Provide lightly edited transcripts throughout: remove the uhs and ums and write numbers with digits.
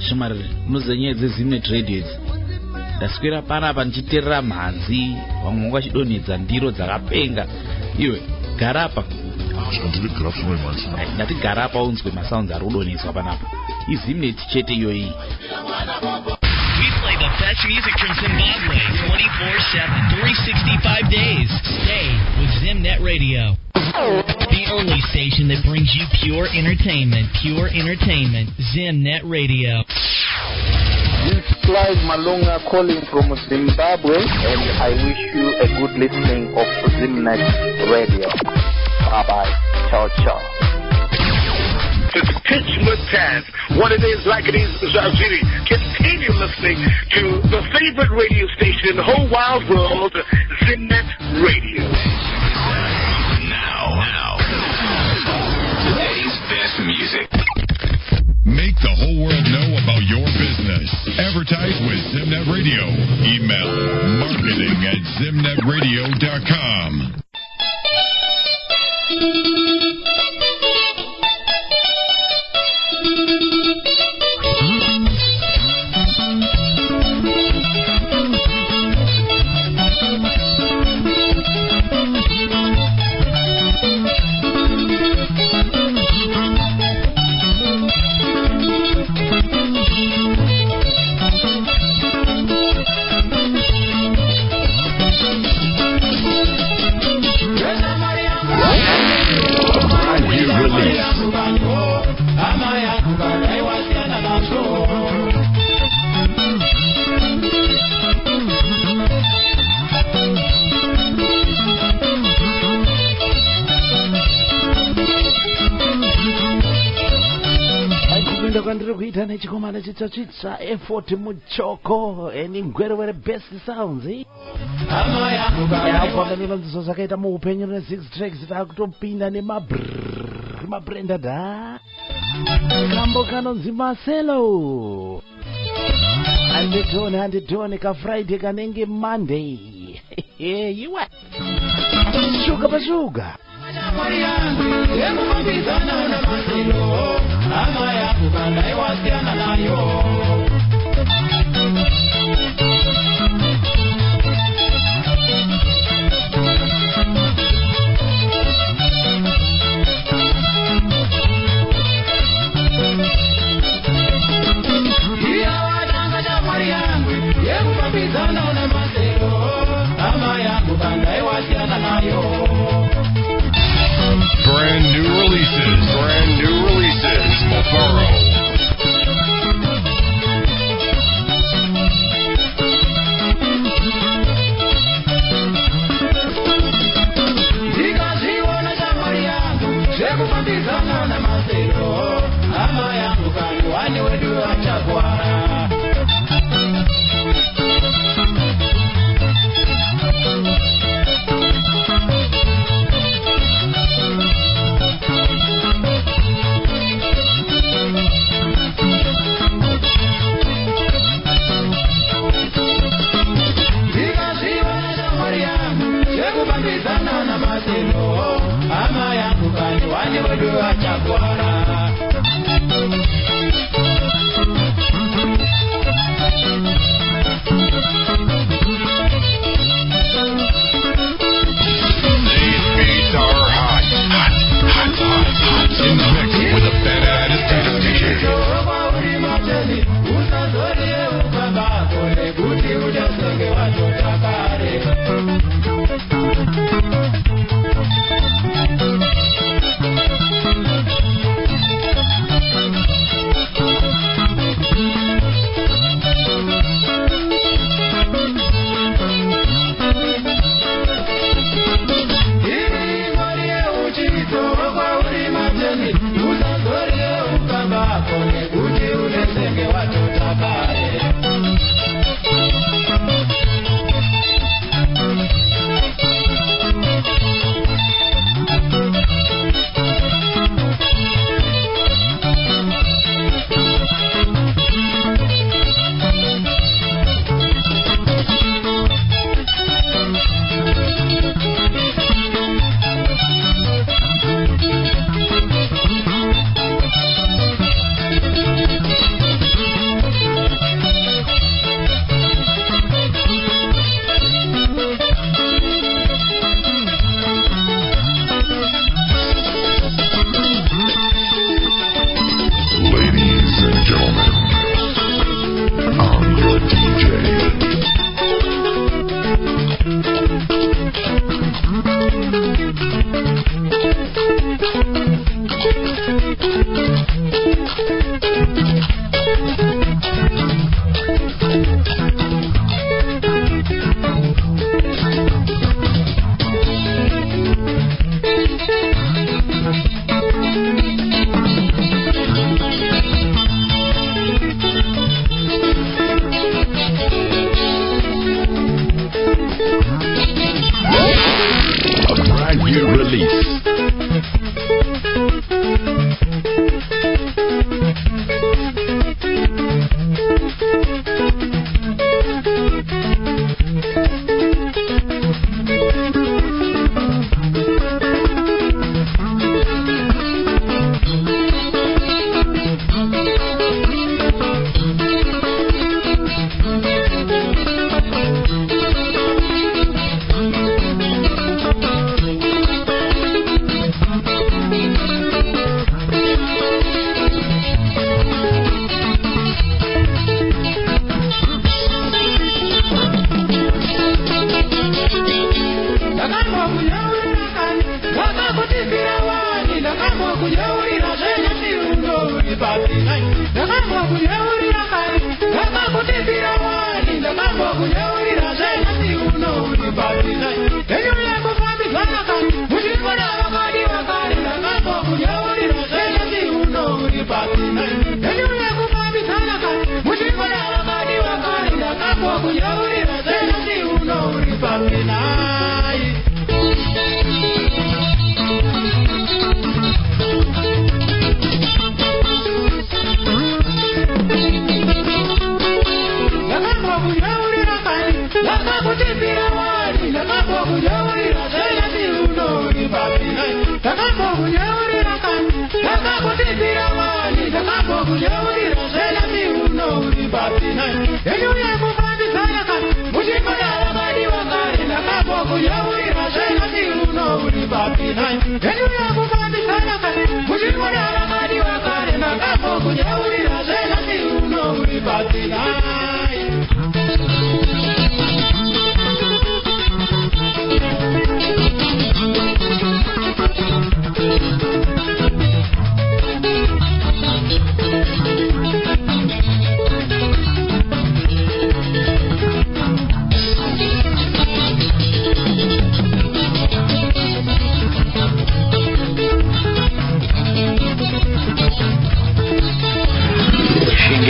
shumari unozenyaya dzezimnet radio idzi ndaswera panapa ndichiterera mhanzi vamwe vachidonhedza ndiro dzakapenga. Iwe garapa ndati garapa unzwe masounds ari kudonheswa panapa. Izimnet chete iyoyi. We play the best music from Zimbabwe 24/7, 365 days. Stay with Zimnet Radio. The only station that brings you pure entertainment. Pure entertainment. Zimnet Radio. This is Clive Malonga calling from Zimbabwe, and I wish you a good listening of Zimnet Radio. Bye-bye. Ciao, ciao. It's pitchless task. What it is, like it is, Zaziri. Continue listening to the favorite radio station in the whole wild world, Zimnet Radio. Now, today's best music. Make the whole world know about your business. Advertise with Zimnet Radio. Email marketing@zimnetradio.com. Chikomana chitsva effort muchoko eningwerewere best sounds yapanganivanziso zvakaita muupenyu ne6 tracks takutopinda nemabrenda da kambo kanonzi Marcelo anditone kafriday kanenge Monday iwe shuga pashuga Brand new releases, Mafaro.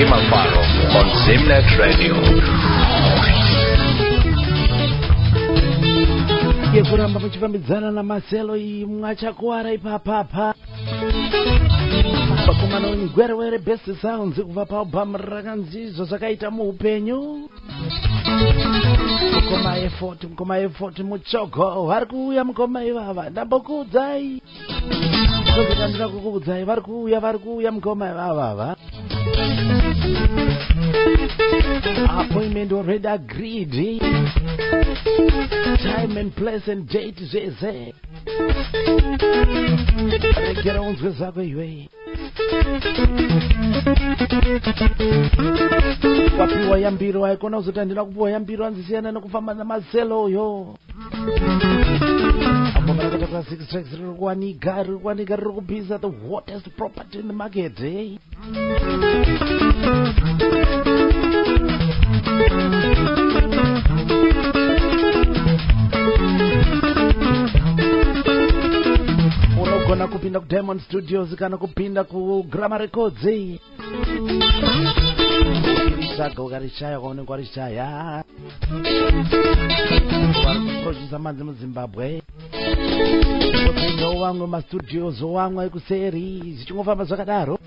Mafaro on Zimnet Radio. Yekuramba muchifambidzana namaselo mwachakuwara ipapapa vakomana ngwerewere best sounds kubva paubhamu rakanzizvo zvakaita muupenyu. Mukoma effort muchogo vari kuuya mukoma ivava ndambokuudzai ndozotandira kukuudzai vari kuuya mukoma ivava. Appointment already agreed. Time and place and date zvese. Rekera unzwe zako iwe. Wapiwa yambiro waikona uzotandira kupiwa yambiro anzisiyana nekufamba namaselo yo. Ambomarakata kwa 6 tracks rikuwanika ririkupisa the hottest property in the market, eh? Unogona kupinda ku Diamond Studios kana kupinda ku Grammar Records. Ukarishaya kwaunenge warishaya varikuprojisa manzi muZimbabwe kotengawo vamwe mastudios wamwe ekuseri zvichingofamba zvakadaro.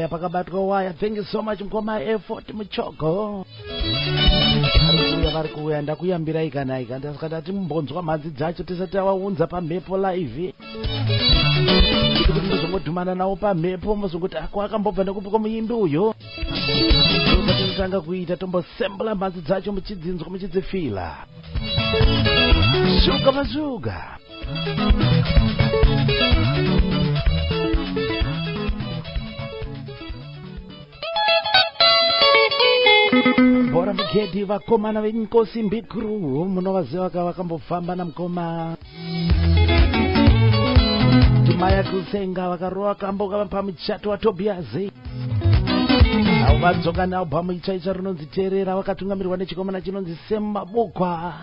Pakabatwa waya. Thank you so much mukoma effort muchogo. Vari kuuya ndakuyambirai kana ndasakati mumbonzwa mhanzi dzacho tisati tawaunza pamhepo live. Kuti muzongodhumana nawo pamhepo muzongoti ako akambobva nekupi komuyimbi uyo. Totanga kuita tombosembla mhanzi dzacho muchidzinzwa muchidzifila. Shuga mazuga. Bora mugedhi vakomana venkosi mbikuru munovaziva vakambofamba namukoma Maya Kusenga vakarova kamboka pamuchato waTobiazi. Avo vadzoka nealbhamu itsva rinonziterera vakatungamirwa nechikomana chinonzi Semabukwa.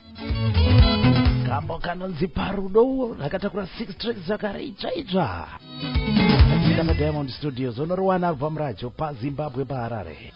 Kambo kanonzi Parudo rakatakura 6 tracks zvakare itsva. Achida paDiamond Studios unoriwana albhamu racho paZimbabwe paHarare.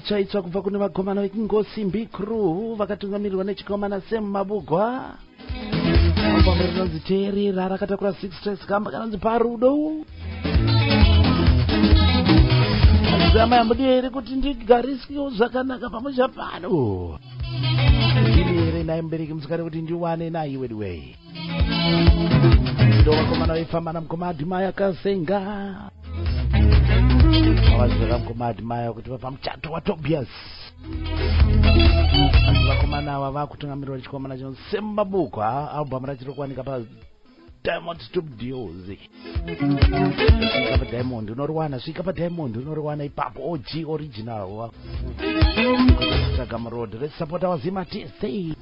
Chaitsa kubva kune vakomana vekingosimbi crew vakatungamirirwa nechikomana semabugwa album rinonzi teerera rakatakura 6 tracks kamba kanonzi parudo. Azama yambudere kuti ndigarisikewo zvakanaka pamusha pano ndiri naye mubereki musikare kuti ndiwane naiwe wedway ndo vakomana vaifamba namukomadi maya akasenga avazvera mukomadi maya kuti vapamuchato waTobias vakomana ava vakutungamirirwa chikomana chinonzi semabukwa album rachiri kuwanika Diamond Studios. Swika pa Diamond unoriwana, swika pa Diamond unoriwana ipapo OG original. Instagram road, let's support our Zima TC.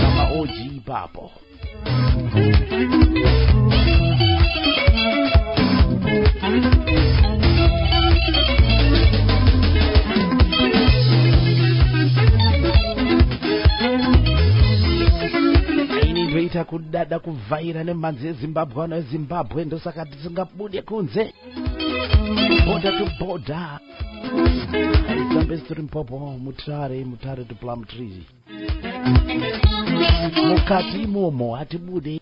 Kama OG ipapo. Ita kudada kuvaira nemanzi eZimbabwe na Zimbabwe ndo saka tisingabude kunze border to border Zambestri mpopo mutare to plum tree mukati momo atibude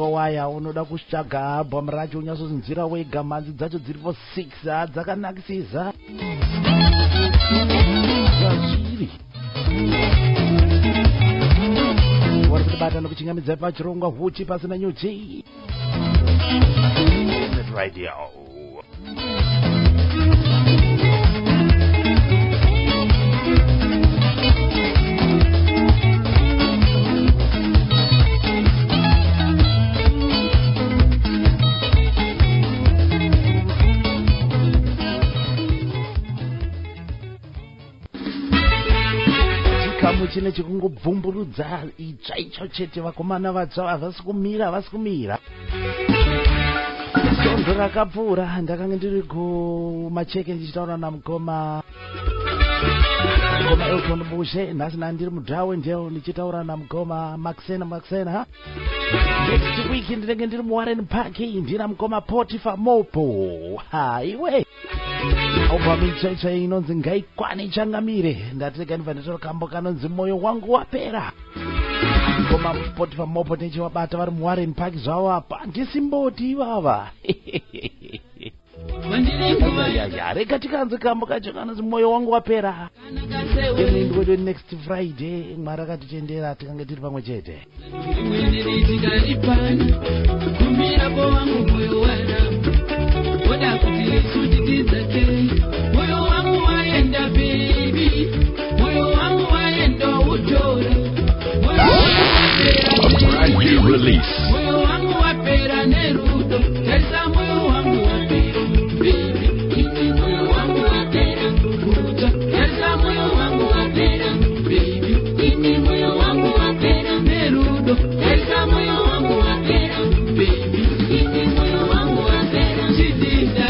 mhepo waya unoda kutsvaga album racho unyasozinzira wega. Manzi dzacho dziripo 6 dzakanakisisa zvazviri vari kutibata nokuchingamidza pachirongwa huchi pasina nyuchi radio. Chikamu chine chikungobvumburudza itsva icho chete. Vakomana vatsva havasi kumira Sondo rakapfuura ndakanga ndiri kumacheke ndichitaura namukoma Elton Bushe. Nhasi ndiri mudhawe ndeo ndichitaura namukoma Maxena. Next week ndinenge ndiri muWarren Park ndina mukoma Potiphar Mopo. Haiwe album itsva inonzi ngaikwane ichangamire. Ndatega ndibva nditora kambo kanonzi moyo wangu wapera. Mukoma Potiphar Mopo nechivabata vari muWarren Park zvavo apa. Ndisimboti ivava rega tikanzi kambo kacho kanonzi moyo wangu wapera. Ndingodo next Friday Mwari akatitendera tikange tiri pamwe chete. Moyo wangu waenda baby, moyo wangu waenda utora. Moyo wangu wapera nerudo, tesa moyo wangu wapera baby, ini moyo wangu wapera uta. Tesa moyo wangu wapera baby, ini moyo wangu wapera nerudo, tesa moyo wangu wapera baby, ini moyo wangu wapera chidida.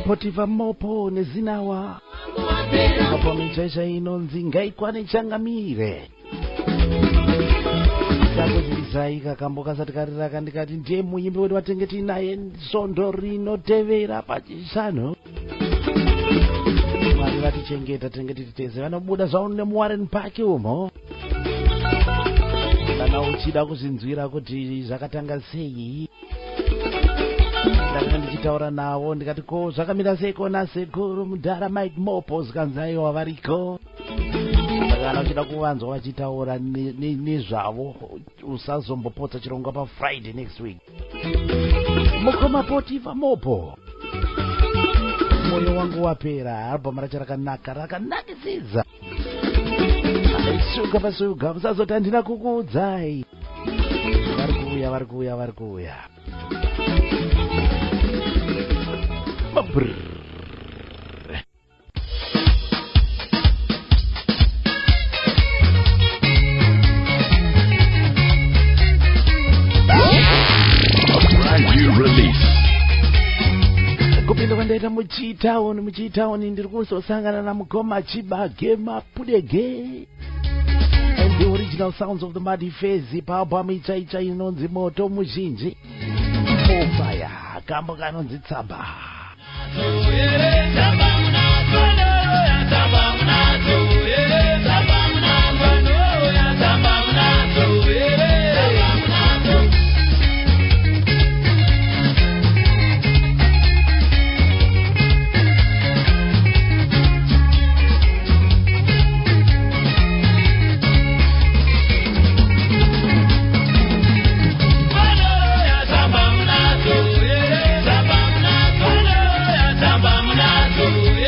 Mapotiva mopo nezinawa Mopo michaisha inonzi ngaikwane changamire Chako zilisaika kamboka satikarira kandikati ndiye muimbi wedu watengeti naye sondo rino tevera pachisano Mari vatichengeta tengeti titeze vanobuda zvaone muwarren park umo Kana uchida kuzinzwira kuti zvakatanga sei Ndakanga ndichitaura navo ndikati ko zvakamira seiko nasekuru mudhara Mike Mopo zikanzaiwa variko Kana uchida kuvanzwa vachitaura nezvavo usazombopotsa chirongwa pa Friday next week Mukoma Potifa Mopo Moyo wangu wapera album rakanakisisa Suga pasuga musazoti handina kukuudzai Varikuya kupinda kwandaita muchitaoni ndiri kusosangana namukoma Chibage Mapudege and the original sounds of the Muddy Fezi paabhamu ichaicha inonzi moto muzhinji Fire kambo kanonzi Tsamba Bye.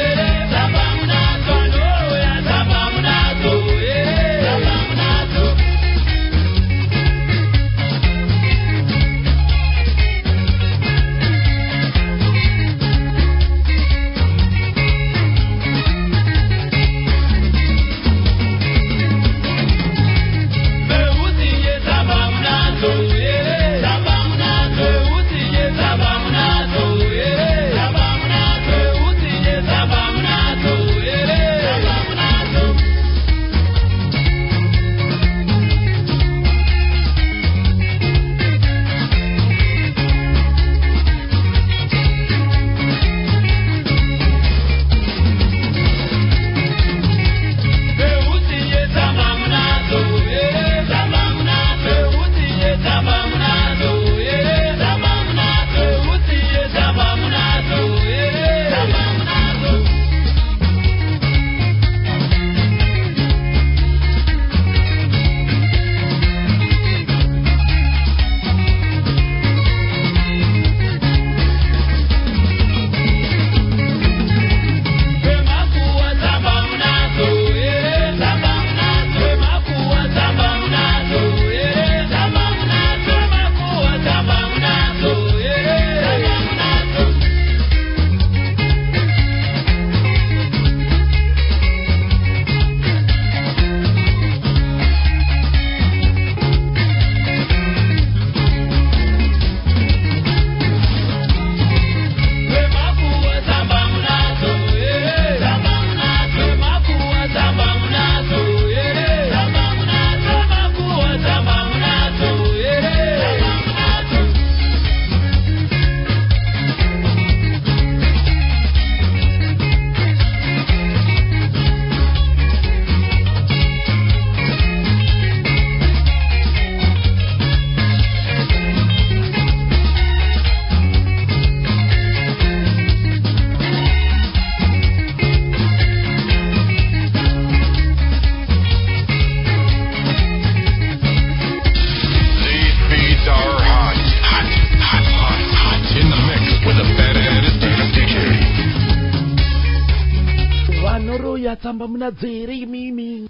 tsamba munadzere mimi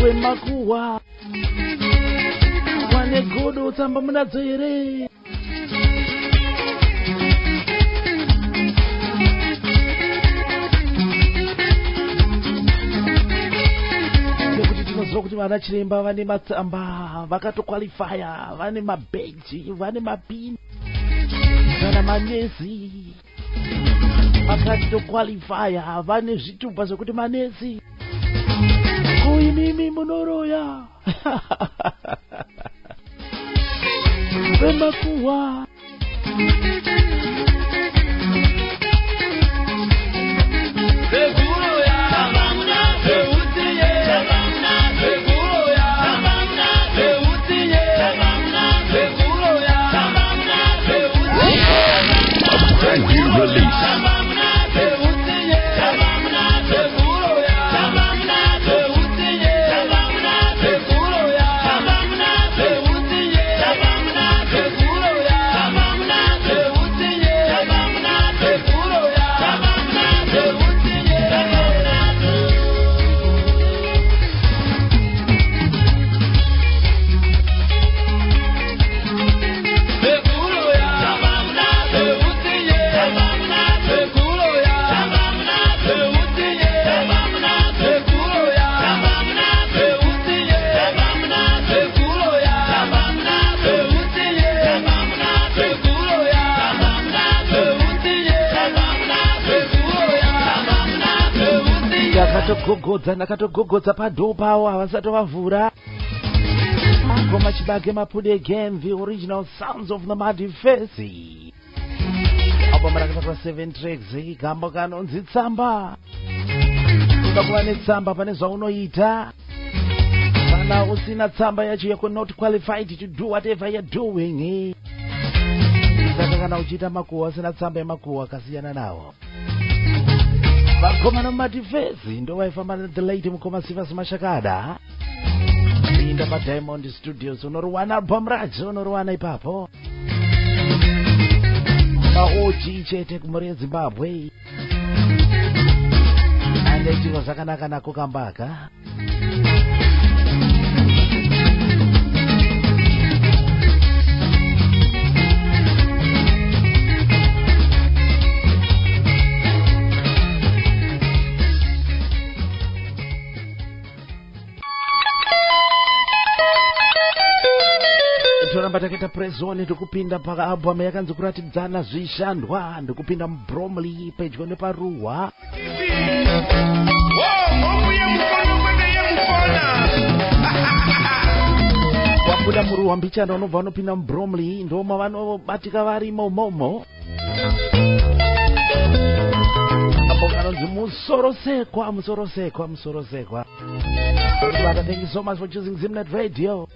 wemakuwa wane godo tsamba munadzere kuti vana chiremba vane matsamba vakatokwalifaya vane mabheji vane mapini kana manesi vakatokwalifaya vane zvitupa zvokuti manesi kuimimi munoroya vemakuwa ndakatogogodza padoo pavo havasati vavhura agoma chibage mapude again the original sounds of the mighty face album rakatatwa 7 tracks gamba kanonzi tsamba uda kuva netsamba pane zvaunoita kana usina tsamba yacho yako not qualified to do whatever you're doing saka kana uchiita makuhwa usina tsamba yemakuhwa akasiyana nawo vakomana mumatifesi ndo vaifamba the late mukoma Sivas Mashakada inda paDiamond Studios unoriwana album racho unoriwana ipapo maoji chete kumuri yeZimbabwe ande chiro zvakanaka nako kambaka toramba takaita prezone ndokupinda paalbum yakanzi kuratidzana zvishandwa ndokupinda muBromley pedyo neparuwa wabuda muruwa mbichana unobva unopinda muBromley ndoma vanobatika varimo momo apo kanonzi musorosekwa thank you so much for choosing Zimnet Radio.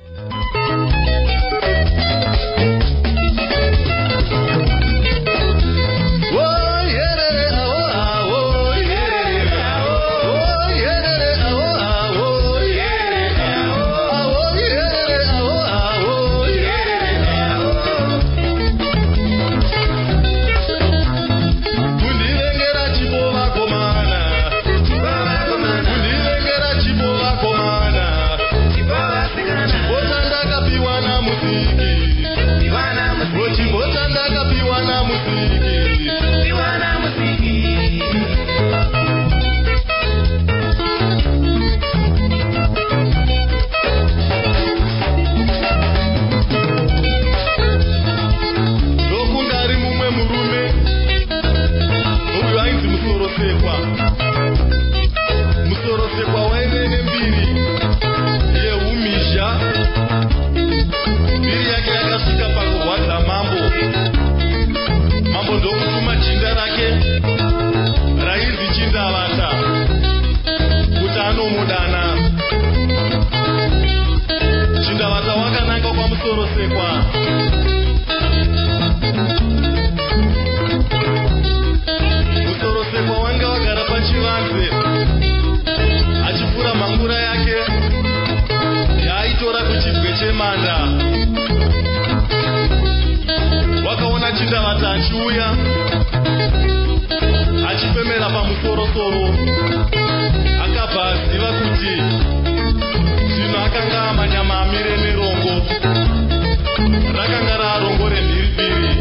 Achipemera pamusoro-soro ndakaziva kuti zvinhu akanga amanyama amire nerongo rakanga rarongo remhiripiri.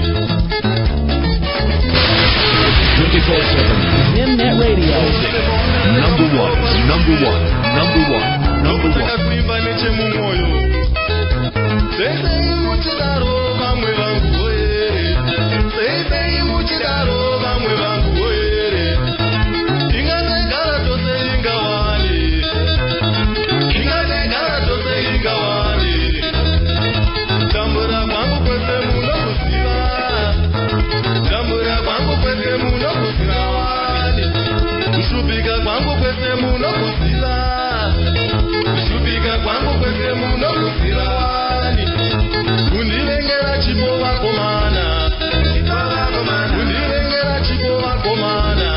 24/7 Zimnet Radio. Number one. Takakuimba nechemumwoyo. Seisei muchidaro vamwe vangu here. Seisei muchidaro vamwe vangu here. Ingazegara tose ingawani. Ingazegara tose ingawani. Tambura kwangu kwese munokuziva. Tambura kwangu kwese munokuziva wani. Kushupika kwangu kwese munokuziva. Kushupika kwangu kwese munokuziva wani. Kundivengera chipo vakomana. Kundivengera chipo vakomana.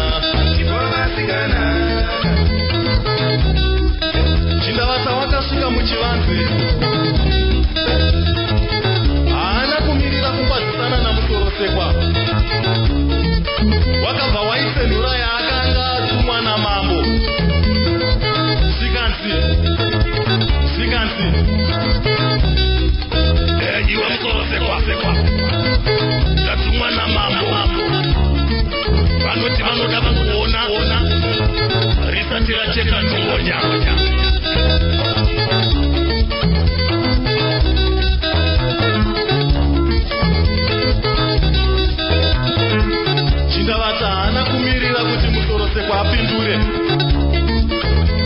Chindavata wakasvika muchivanze. Haana kumirira kukwadzisana namusorosekwa. Wakabva waisenhura yaakanga atumwa namambo. Sikanzi. Iwe musorosekwa. Ndatumwa namambo. Vanoti vanoda kuona risati racheka ndongonya. Chindavata haana kumirira kuti musorosekwa apindure.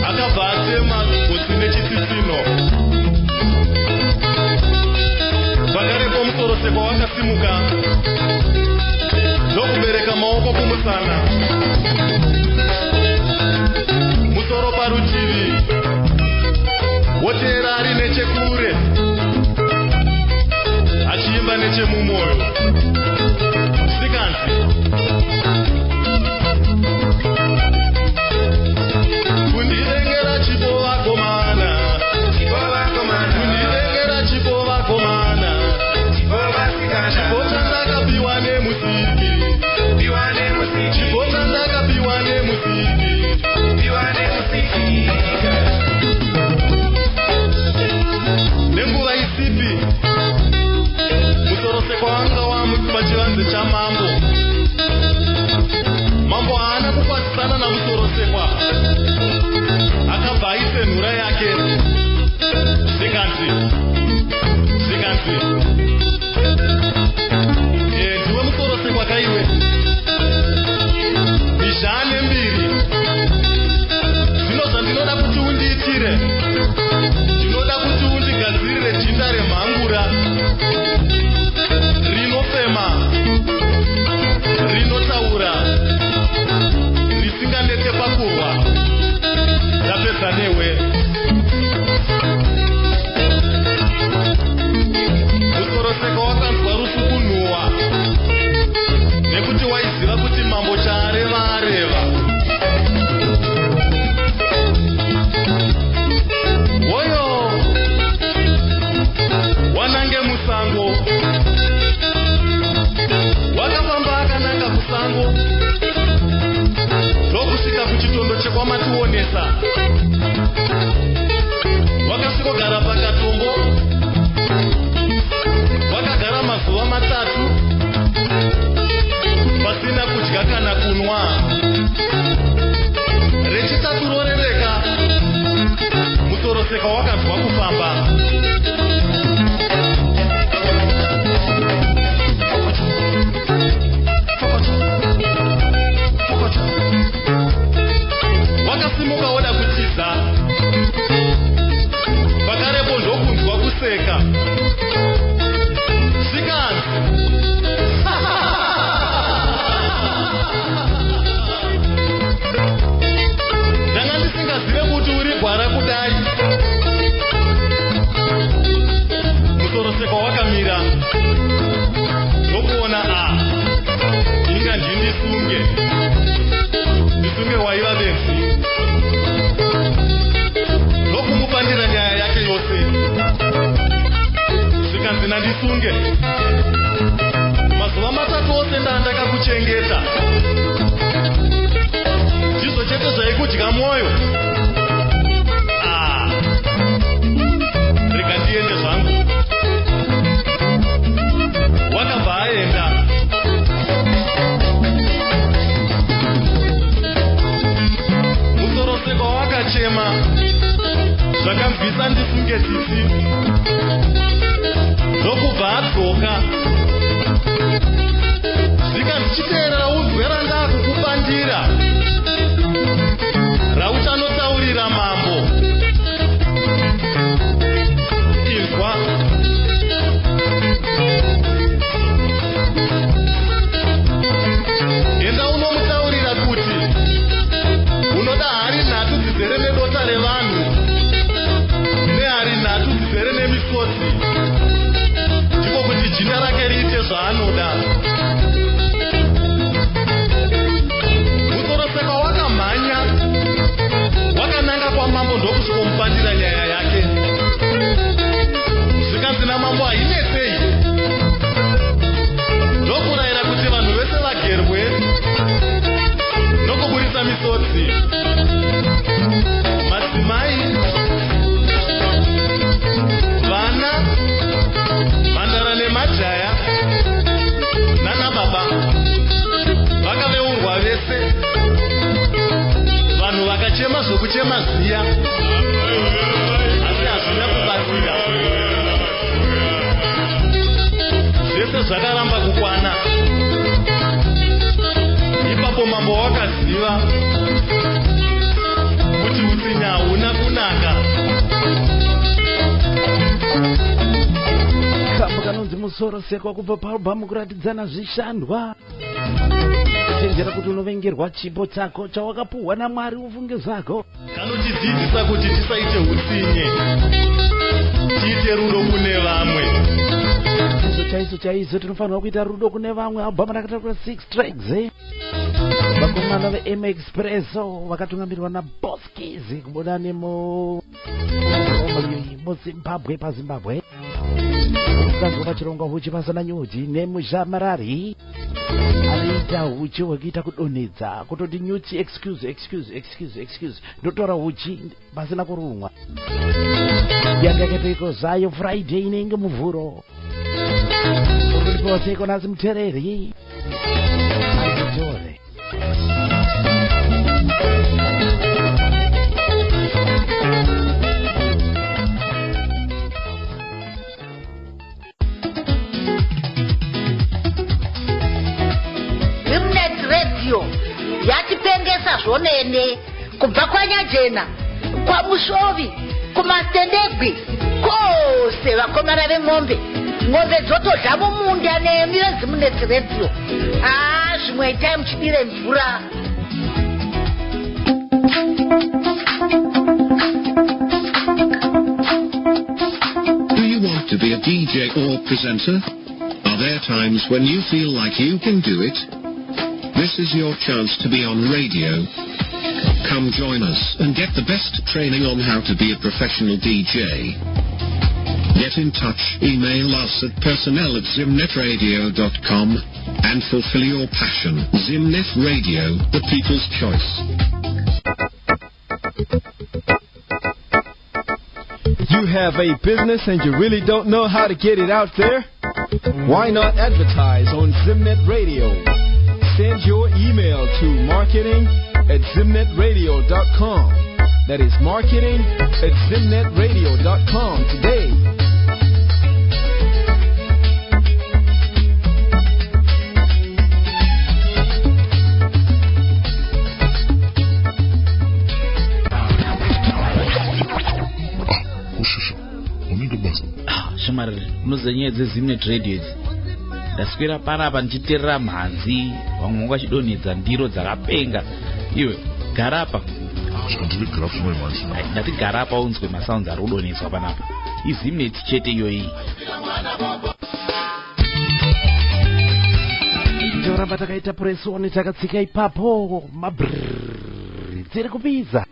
Akabva atema gotsi nechitsitsino. Pakarepo musorosekwa wakasimuka ndokubereka maoko kumusana, musoro parutivi, wotera ari nechekure achiimba nechemumwoyo. Sikanzi. Kundivengera chipo vakomana. Kundivengera chipo vakomana. Chipo chandakapiwa nemusiki. Chipo chandakapiwa nemusiki. Nenguva isipi musorosekwa wanga pachivanze chamambo. Mambo haana kukwadzisana namusorosekwa. Akabva aisenhura yake. Sikanzi. Ndiwe musorosekwa kaiwe. Mizhane mbiri. Zvino zvandinoda kuti undiitire. Ndinoda kuti undigadzirire jinda remhangura. Rinofema. Rinotaura. Risinganete pakurwa. Ndapedza newe. Musorosekwa wakanzwa rusukunhuhwa. Nekuti waiziva kuti mambo chaareva. Woyo wanange musango. Wakafamba akananga kusango. Ndokusvika kuchitondo chekwaMationesa. Wakasvikogara pakatombo. Wakagara mazuva 3 pasina kudya kana kunwa. Rechitatu rorereka, musorosekwa wakanzwa kufamba. Wakasimuka woda kutiza. Pakarepo ndokunzwa kuseka. Sikanzi. Ndanga ndisingazive kuti uri gwara kudai. Musorosekwa wakamira. Ndokuona inga ndindisunge. Ndisunge waiva benzi. Ndokumupandira nyaya yake yose. Sikanzi nandisunge. Mazuva 3 ose ndakakuchengeta. Ndizvo chete zvaikudya mwoyo. musandifunge sisi ndokubva adzoka zvika ndichiteerera uzwe ranga kukubandira rauchanotaurira mambo izwa enda unomutaurira kuti unoda hari nhatu dzizere nedota revanhu nehari nhatu dzizere nemisodzi ndiko kuti jina rake riite zvaanoda. Musoro seka wakamhanya wakananga kwamambo ndokusvikomupandira nyaya yake zvikanzi namambo hainetsei ndokurayira kuti vanhu vese vagerwe nokuburisa misodzi, madzimai, vana, mhandara nemajaya nanababa vakaveurwa vese, vanhu vakachema zvokuchema ziya asi hazvina kubatsira, zvese zvakaramba kukwana. Ipapo mambo wakaziva kuti utsinya hauna kunaka. Kamba kanonzi musoro sekwa kubva paalbhamu kuratidzana zvishandwa chenjera kuti unovengerwa chipo chako chawakapuhwa naMwari ufunge zvako. Kanotidzidzisa kuti tisaite utsinye, tiite rudo kune vamwe. Chaizo tinofanirwa kuita rudo kune vamwe. Albhamu rakatakura 6 tracks vakomana veM Expresso vakatungamirwa naBoskies kubuda muZimbabwe paZimbabwe ukazwa vachirongwa huchi pasina nyuchi nemuzhamarari anoita huchi hwekuita kudonhedza kutoti nyuchi excuse ndotora huchi pasina kurumwa yanga yakateiko zvayo Friday inenge muvhuro urikulipiwa nasi mutereri aitore. Zimnet Radio yatipengesa zvonene kubva kwanyajena kwamushovi kumatendegwi kose vakomana vemombe dzotodya mumunda nemi veZimnet Radio. Zvimwe itai muchidire mvura. Do you want to be a DJ or presenter? Are there times when you feel like you can do it? This is your chance to be on radio. Come join us and get the best training on how to be a professional DJ. Get in touch, email us at personnel@zimnetradio.com and fulfill your passion. Zimnet Radio, the people's choice. You have a business and you really don't know how to get it out there? Why not advertise on Zimnet Radio? Send your email to marketing@zimnetradio.com. That is marketing@zimnetradio.com today. Unoziva dzeZimnet Radio idzi ndaswera panapa ndichiteerera mhanzi vamwe vachidonhedza ndiro dzakapenga. Iwe gara apa ndati gara apa unzwe masounds ari kudonhedzwa panapa. iZimnet chete iyoyi. Ndioramba takaita press on takatsika ipapo dziri kubiza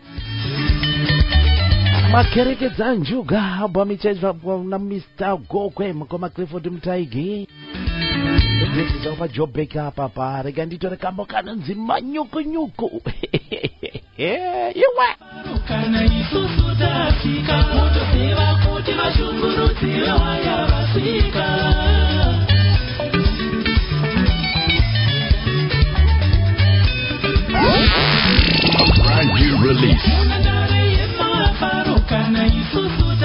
makerekedza njuga albhamu ichaitwa na Mr. Gokwe mukoma Clifford Mutaigi ndizva pa Jobek apa rega nditore kambo kanonzi manyukunyuku iwe kana isusu tafika motoseva kuti vashungurudzire waya vasika. Brand new release. Mafaro kana isusu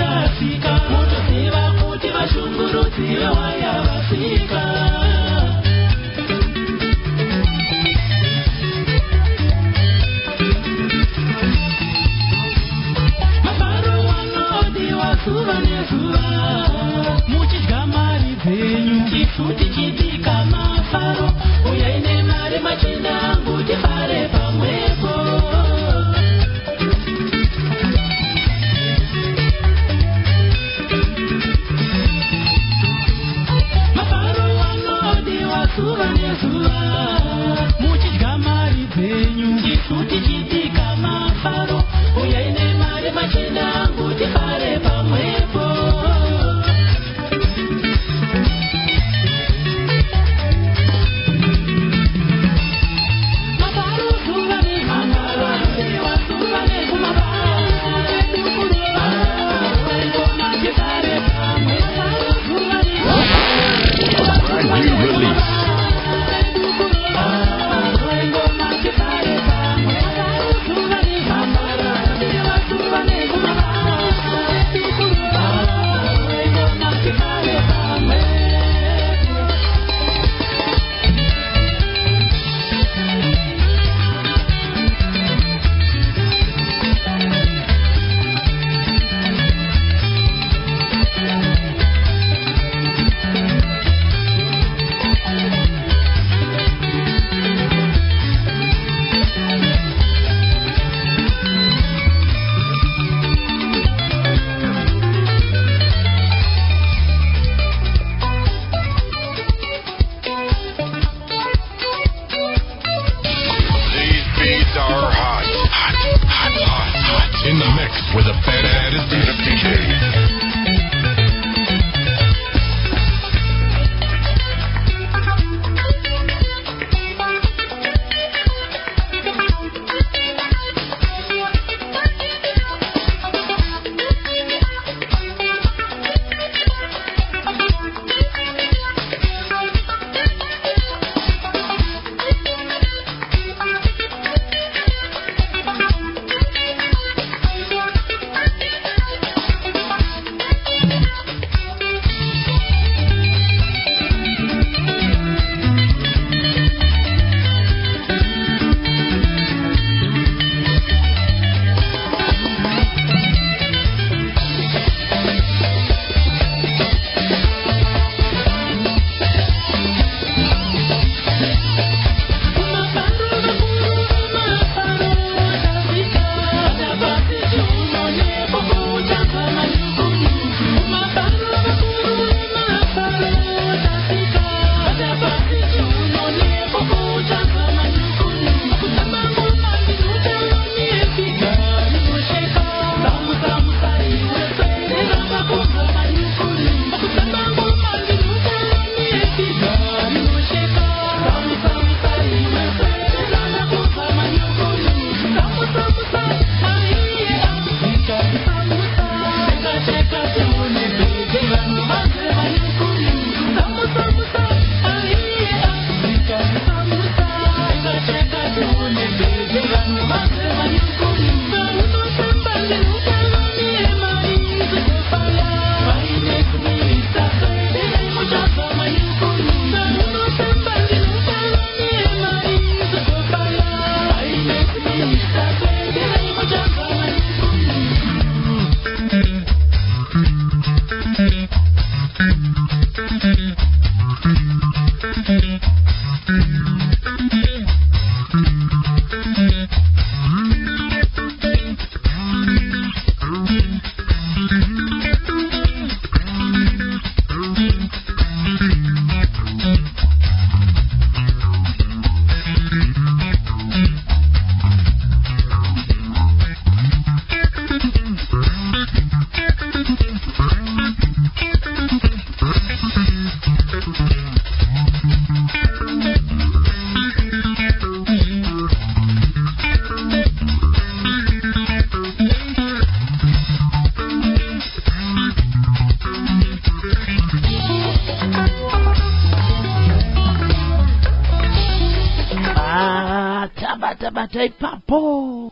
bata ipapo.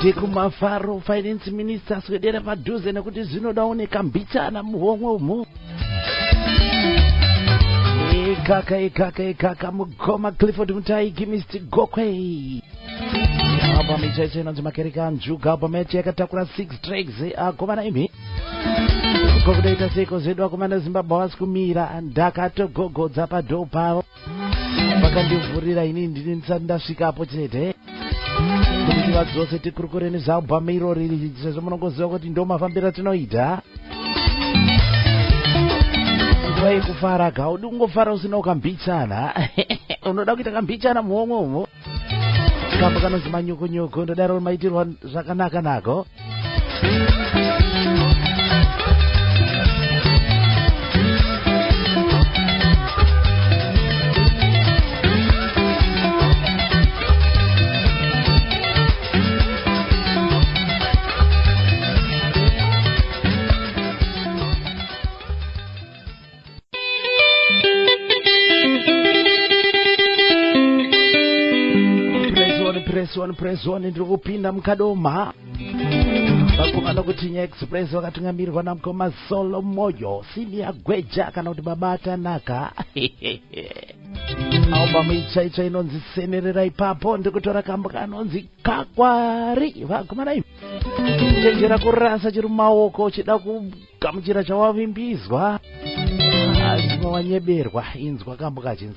Tende kuMafaro finance minister swedera padhuze nekuti zvinodaoneka mbichana muhomwe umo. Kaka mukoma Clifford Mutaigi Mr. Gokwe. Aba micheche inonzi makereka njuga aba meche yakatakura 6 tracks akomana imi. Kokudaita seko zedu akomana Zimbabwe wasikumira ndakatogogodza padho pavo. Vakandivhurira ini ndini ndisati ndasvikapo chete. Kuti vadzose tikurukureni zalbum irori sezvo munongoziva kuti ndo mafambiro tinoita. Nguva kufara gaudi ungofara usina ukambichana. Unoda kuita kambichana muhomwe umo. Kamba kanonzi manyoko ndodaro maitirwa zvakanaka nako. Press one ndiri kupinda mukadoma. Vakomana kuti Nya Express vakatungamirirwa namukoma Solo Moyo Senior Gweja kana kuti babata naka. Album ichaicha inonzi senerera ipapo ndikutora kamba kanonzi kakwari. Vakomana imi chenjera kurasa chiri mumaoko chida kugamuchira chawavimbizwa. Azima wanyeberwa inzwa kambukachi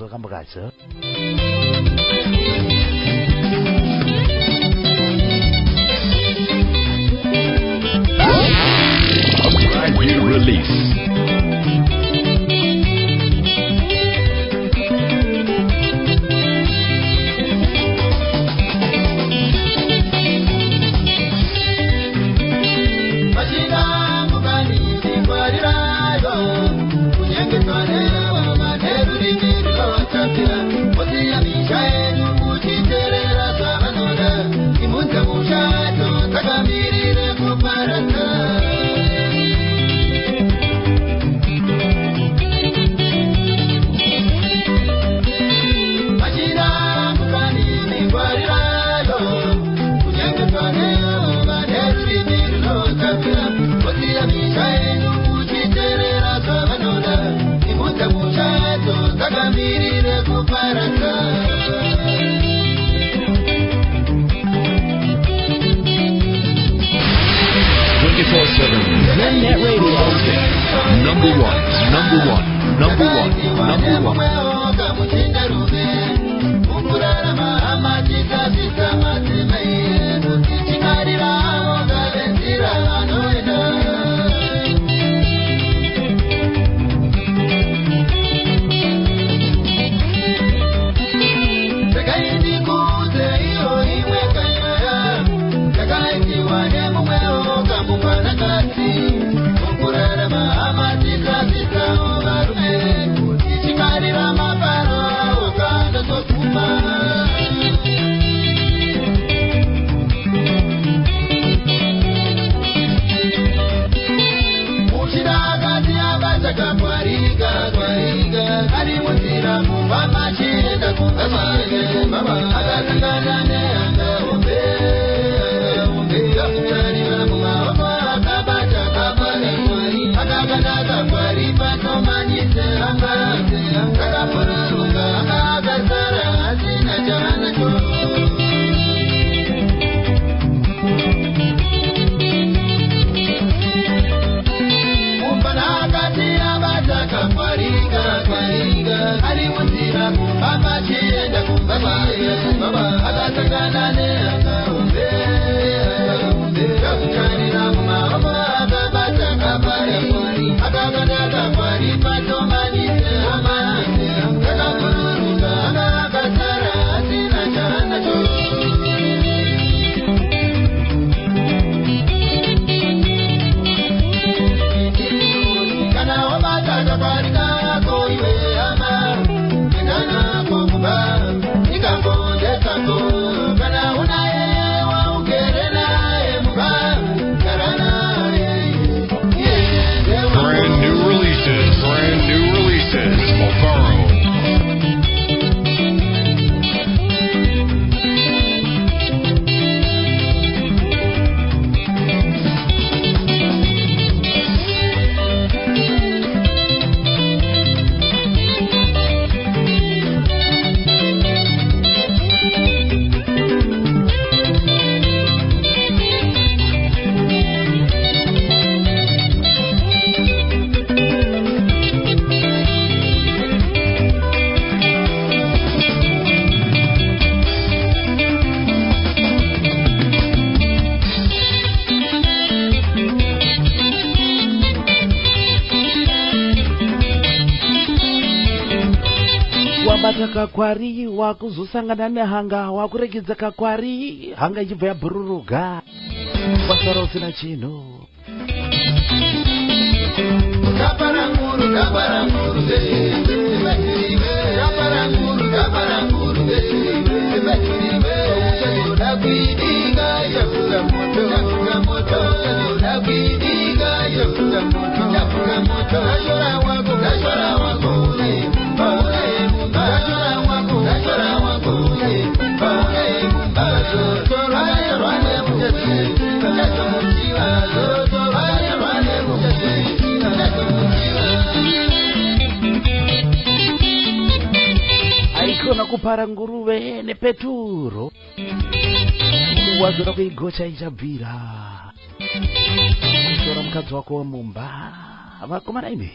Release. Net Radio. Number one. Kana wakabata kakwari wakuzosangana nehanga wakuregedza kakwari hanga ichibva yabhururuka wasara usina chinhu. Aikona kupara nguruve nepeturo wazora kuigocha ichabvira kushora mukadzi wako wemumba vakomana imi.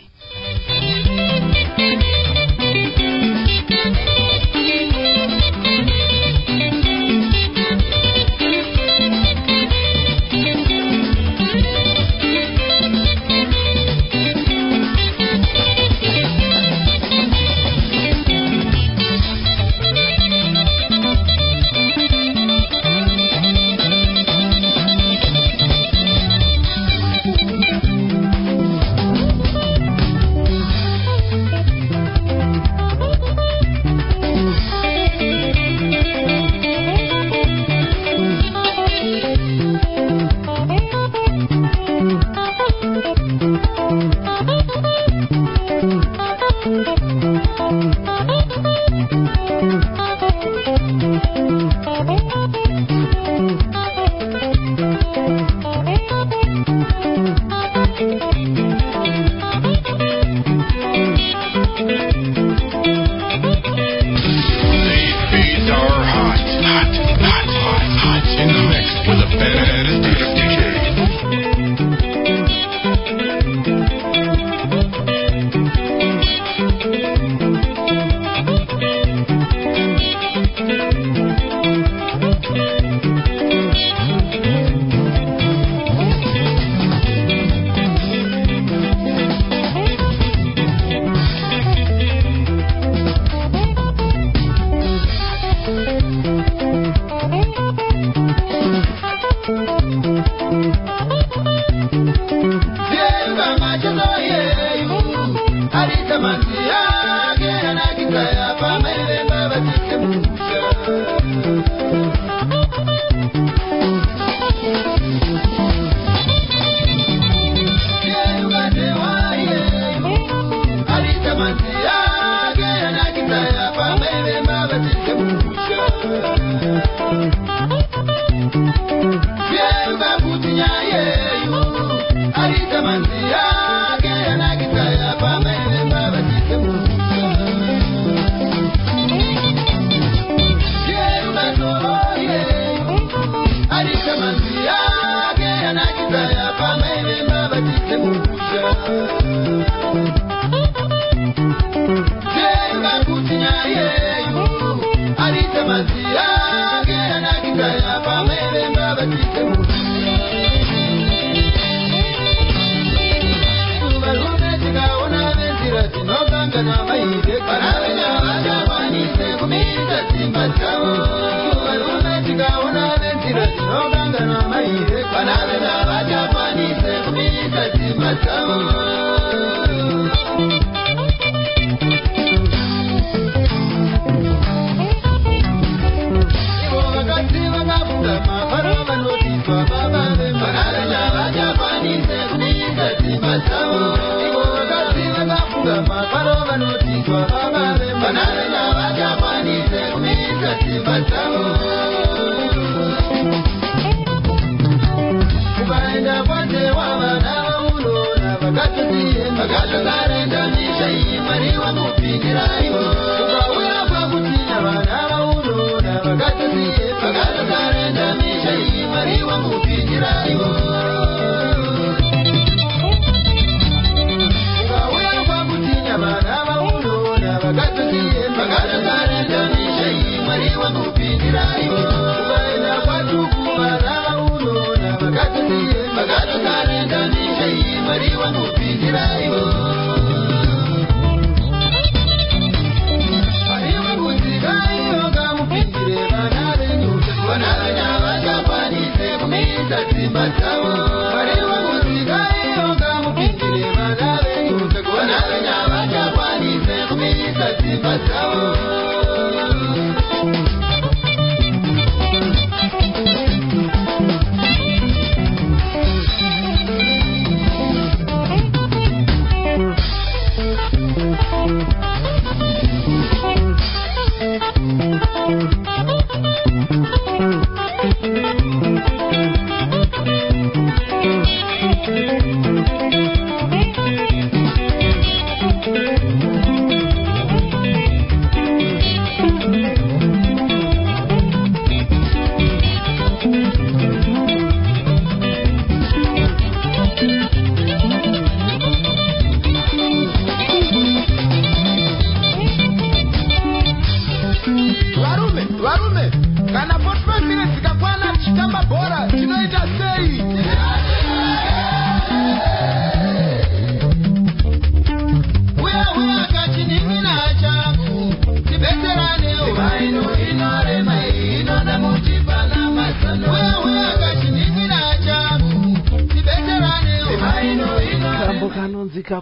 Mariwa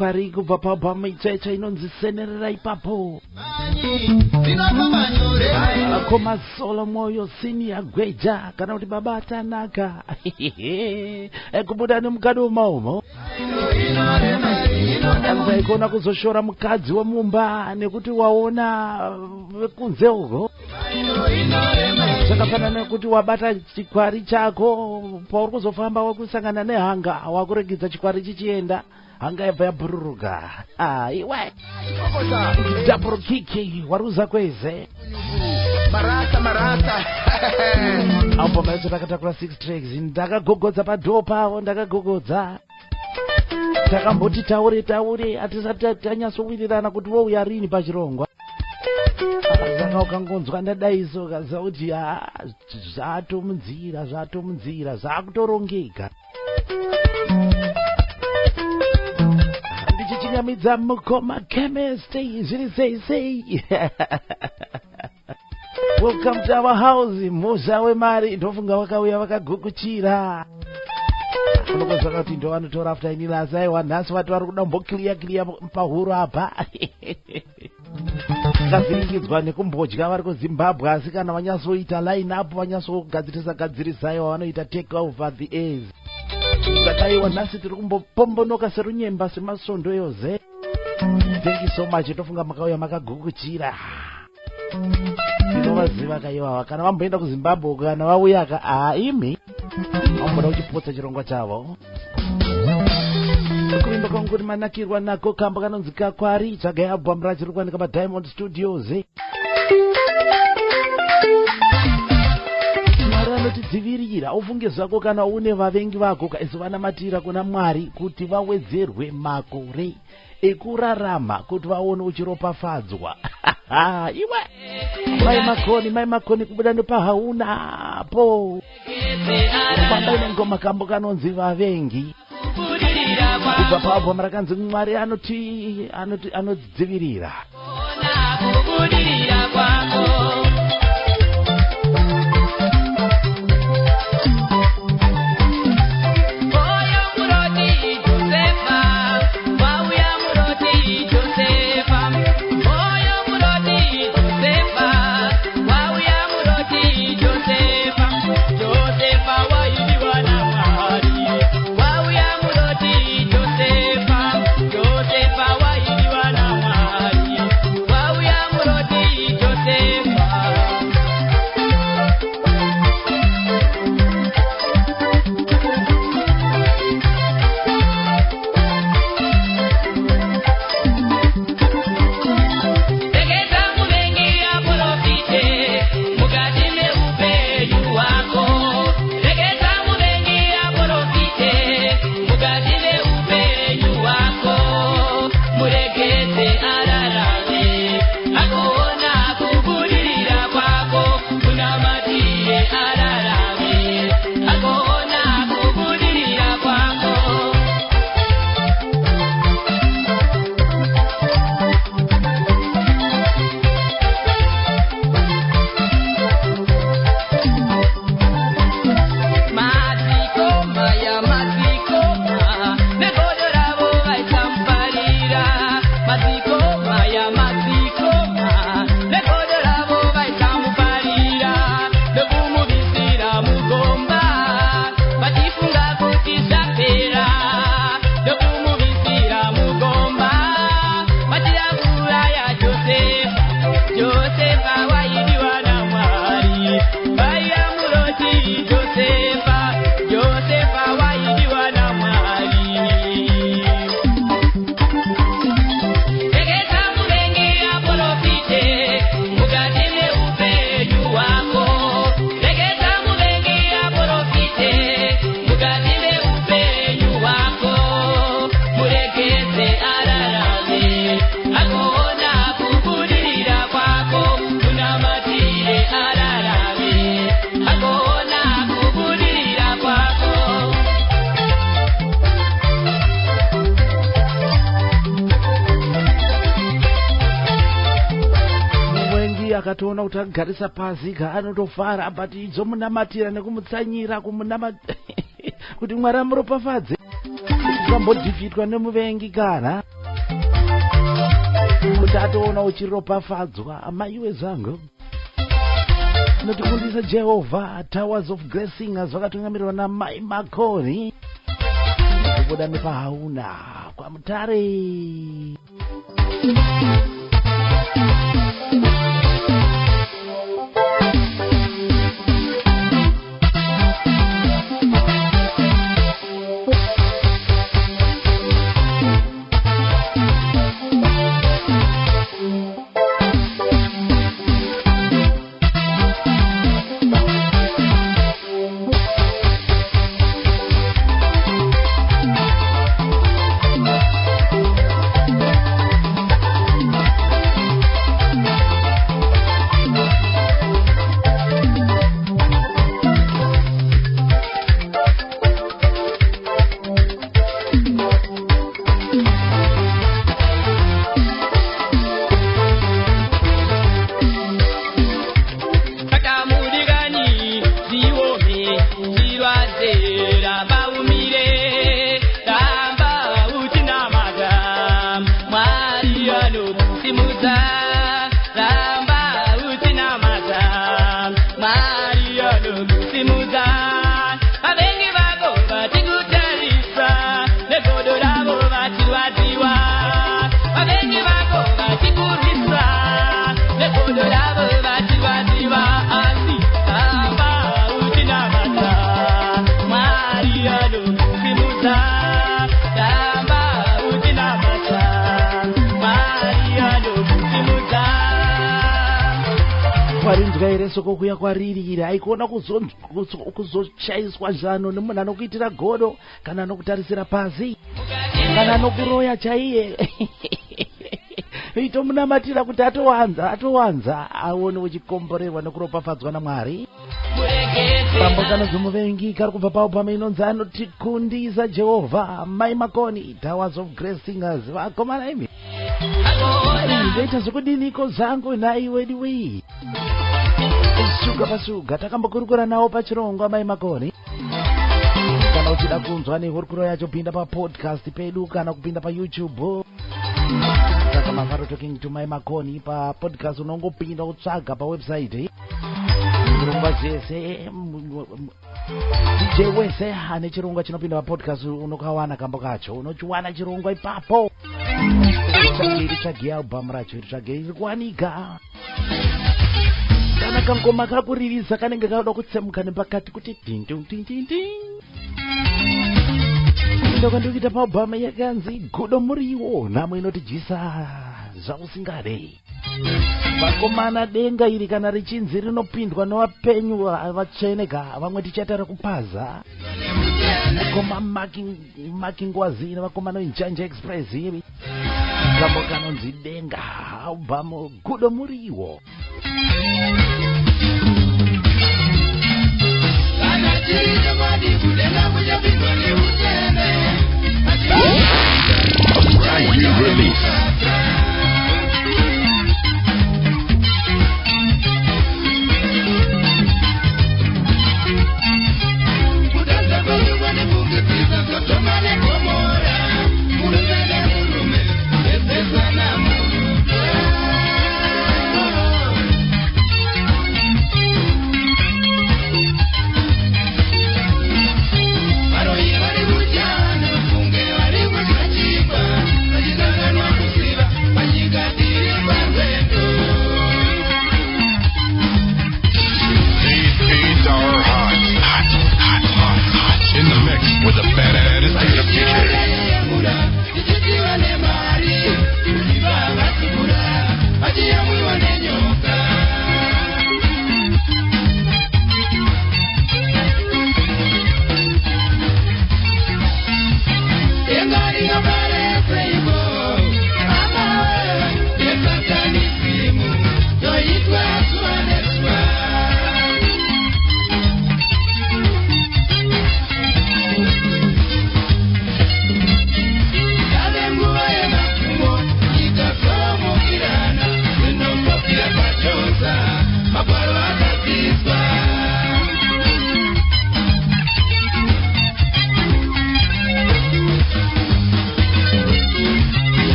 Kwari kubva pabhama ichaitsva inonzi senerera ipapo komasolo moyo senior gweja kana kuti baba atanaka kubuda nemukadi wemaumo kuona kuzoshora mukadzi wemumba nekuti waona kunze uko zvakafanana nekuti wabata chikwari chako pauri kuzofamba wakusangana nehanga wakuregedza chikwari chichienda hanga yabva yabhururuka iwe double kiki waruza kweze marata ambo maitso takatakura 6 tracks ndakagogodza padhoo pavo ndakagogodza takamboti taure hatisati tanyatsowirirana kuti wouya rini pachirongwa saka ukangonzwa ndadaiso kaza kuti zvatomunzira zvakutorongeka ndichichinyamidza mukoma chemistry zviri sei welcome to our house mhosva wemari ndofunga vakauya vakagukuchira unokozvaka kuti ndo vanotora after inilasi aiwa nhasi vati vari kuda mbokiliya pahuro apa vakavhiringidzwa nekumbodya vari kuzimbabwe asi kana vanyatsoita line up vanyatsogadzirisaiwa vanoita take over the airs zakaiwa nhasi tiri kumbopombonoka serunyemba semasondo yoze thank you so much tofunga makauya makagukuchira tinovaziva kaiwawa kana vamboenda kuzimbabwe kana vauya imi vamboda kuchipotsa chirongwa chavo kuimba kwangu kuti manakirwa nako kamba kanonzi kakwari tsvagai album racho riri kuwanika padiamond studios mwari anotidzivirira ufunge zvako kana une vavengi vako kaizovanamatira kuna mwari kuti vawedzerwe makore ekurarama kuti vaone uchiropafadzwa iwe mai makoni kubuda nepahauna po pamba ine ngoma kambo kanonzi vavengi kubva paabhom rakanzi mwari anodzivirira akatoona kuti agarisa pasi kaanotofara but idzomunamatira nekumutsanyira kuti Mwari amuropafadze usambodhifitwa nemuvengi kana kuti atoona uchiropafadzwa. Amaiwe zangu notikundisa Jehovah Towers of Grace Singers vakatungamirirwa namai Makoni kubuda nepahauna kwa Mutare. Sokokuya kwaririra aikuona kuzochayiswa zvano nemunhu anokuitira godo kana anokutarisira pasi kana anokuroya chaiye itomunamatira kuti atowanza aone uchikomborerwa nekuropafadzwa naMwari. Pambokano dzomuvengi kari kubva paubhama inonzi anotikundisa Jehovah mai Makoni Towers of Grace Singers. Vakomana imi ndoita zvekudiniko zangu naiwediwi suga pasuga takambokurukura nawo pachirongwa mai Makoni. Kana uchida kunzwa nehurukuro yacho pinda papodcast pedu kana kupinda paYouTube saka Mafaro Talking to Mai Makoni papodcast unongopinda kutsvaga pawebsite zvirongwa zvese DJ wese ane chirongwa chinopinda papodcast unokawana kambo kacho unochiwana chirongwa ipapo. Tsvage album racho tsvage iri kuwanika kana kangoma kakuririsa kanenge kauda kutsemuka nepakati kuti ndokandikuita paubhama yakanzi godo muriwo nhamo inotidyisa zvausingade. Vakomana denga iri kana richinzi rinopindwa nevapenyu vatsveneka vamwe tichatara kupaza vakoma makingwazini vakomana injanja express iri kambo kanonzi denga album godo muriwo.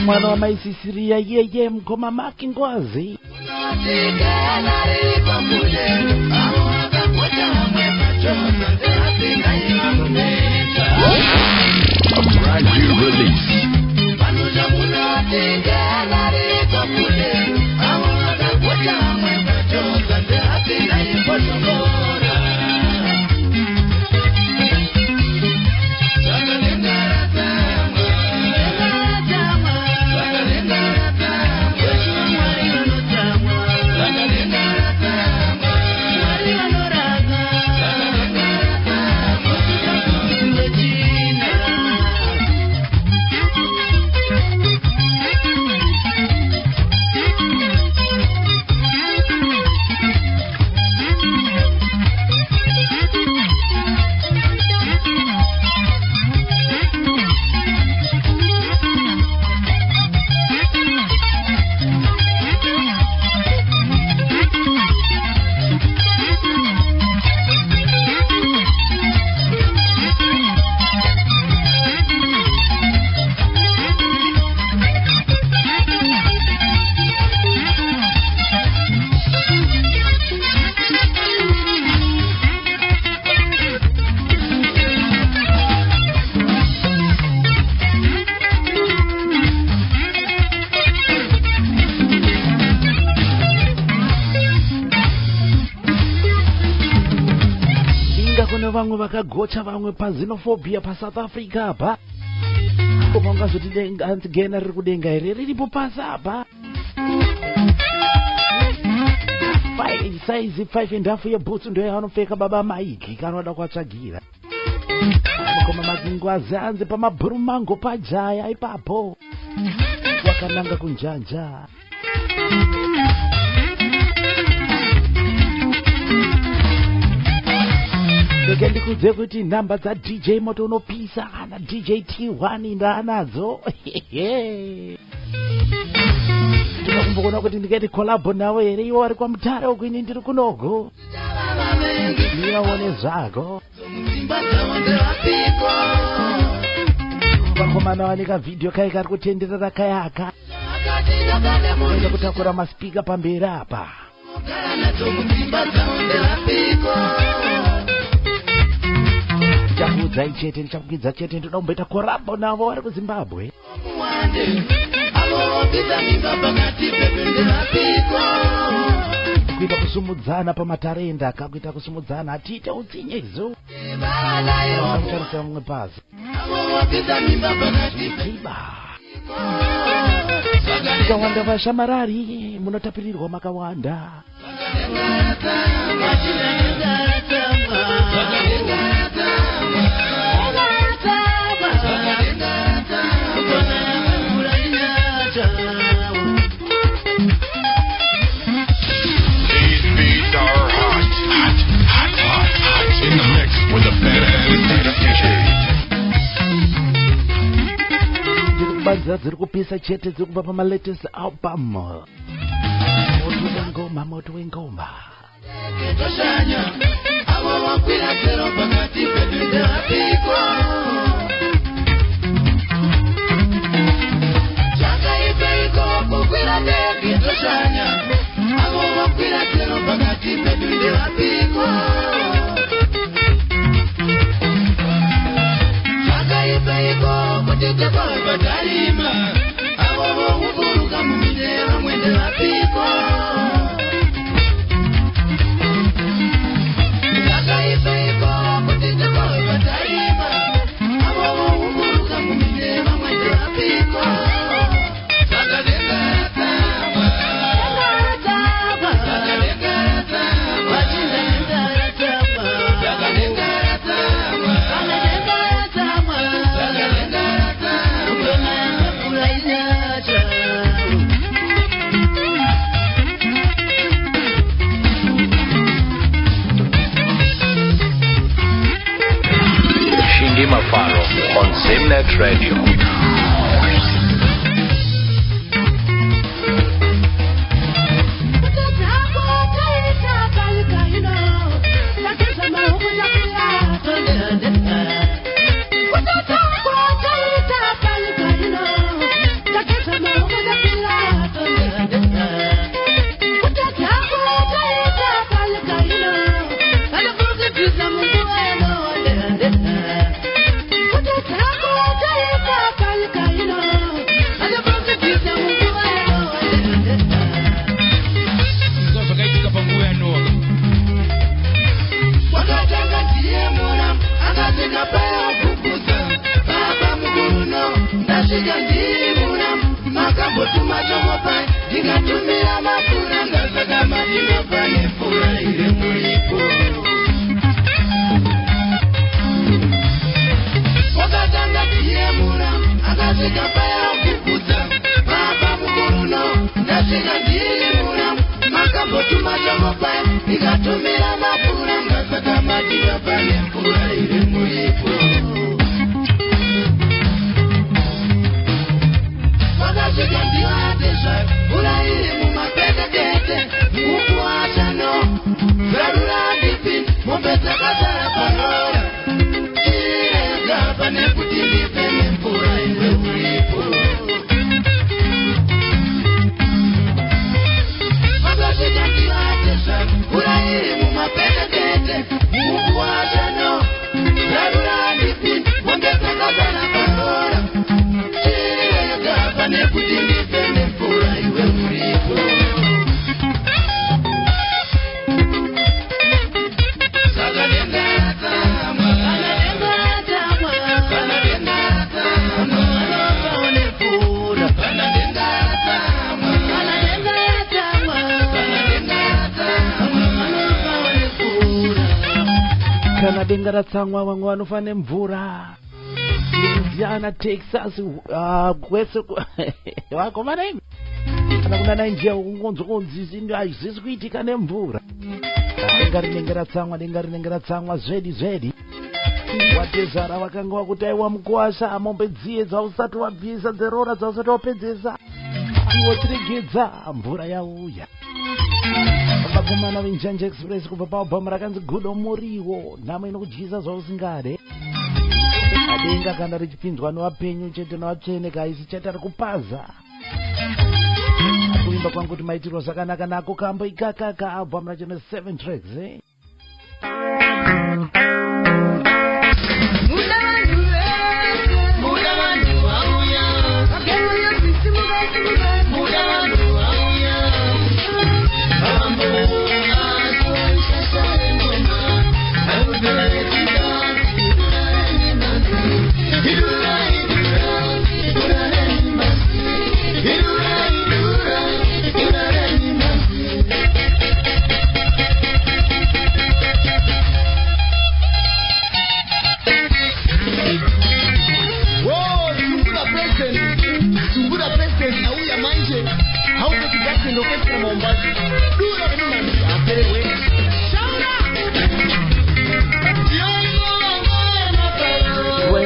mwana wa maisisiria yeye mkoma maki ngozi. A brand new release. Vamwe vakagocha vamwe pazinophobia pa South Africa pa. Koma ungazoti denga antigena riri kudenga ere riripo pasi apa. Size 5.5 yebhutsu ndoyo yavanopfeka baba maiki kana wada kwatsvagira. Koma mazingwazi anze pamabhuru mango pajaya ipapo. Wakananga kunjanja. Ndikudze kuti namba dza DJ Moto unopisa kana DJ T1 ndanadzo. Ndinokumbona kuti ndikaiti collab nawe ere iwo vari kwamutare uku ini ndiri kunogo. Ndiraone zvako. Vakomana wanika video kai kari kutenderera kayaka. Enda kutakura maspika pamberi apa. Ndichakuudzai chete, ndichakukwidza chete, ndoda kumboita korabo navo vari kuZimbabwe. Kuita kusumudzana pamatarenda, kakuita kusumudzana atiite utsinye izo. Amutarisa mumwe pasi. Iba. Mukawanda vashamarari, munotapirirwa makawanda. In the mix with the badass DJ. Ndikubanza dziri kupisa chete dziri kubva pama latest album. Moto wengoma. Mafaro on Zimnet Radio. Kana denga ratsamwa vamwe vanofane mvura. Indiana, Texas, kwese vakomana imi. Kana kuna Nigeria ungonzo konzisi ndio haizisi kuitika nemvura. Denga rinenge ratsamwa zvedi. Watezara vakanga vakuti aiwa mukuwasha mombe dziye dzausati wabvisa dzerora dzausati wapedzesa. Wotiregedza mvura yauya. Vakomana venjanja express kubva paubhamu rakanzi gudo muriwo nhamo inokudyisa zvausingade. Adenga kana richipinzwa nevapenyu chete nevatsvene kaisi chete ari kupaza. Kuimba kwangu kuti maitirwa zvakanaka nako kambo ikakaka albhamu racho ne7 tracks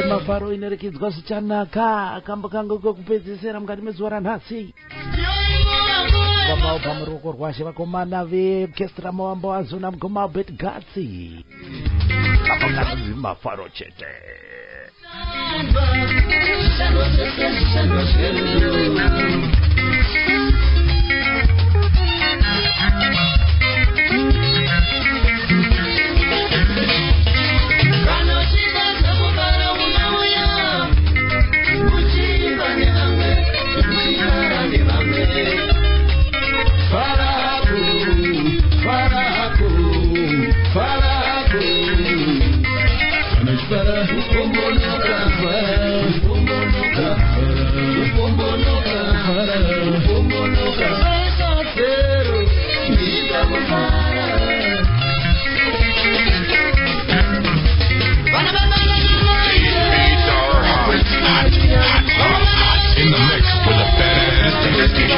Mafaro inorekidzwa zvichanaka kambo kangu kokupedzesera mukati mezuva ranhasi. Vamao pamuruoko rwashe vakomana veorchestra mawamba wazona mugoma bet gatsi. Vakomana Mafaro chete. In the mix with the baddest DJ.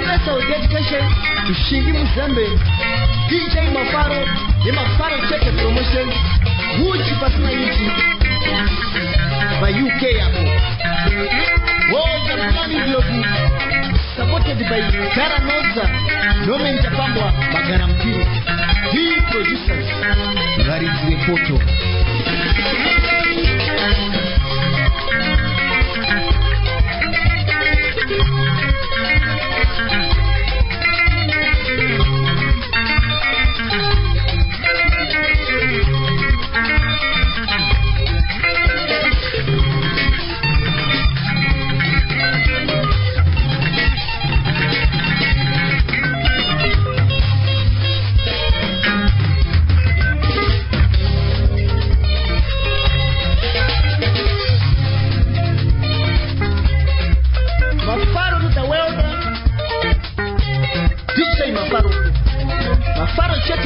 Special dedication to Shingi Muzambe, DJ Mafaro, the Mafaro Check Promotion, Gucci Pasina by UK Abo. World and Planning Global, supported by Karanoza, Nomen Japambwa, Magarampi, the producers, that is the photo.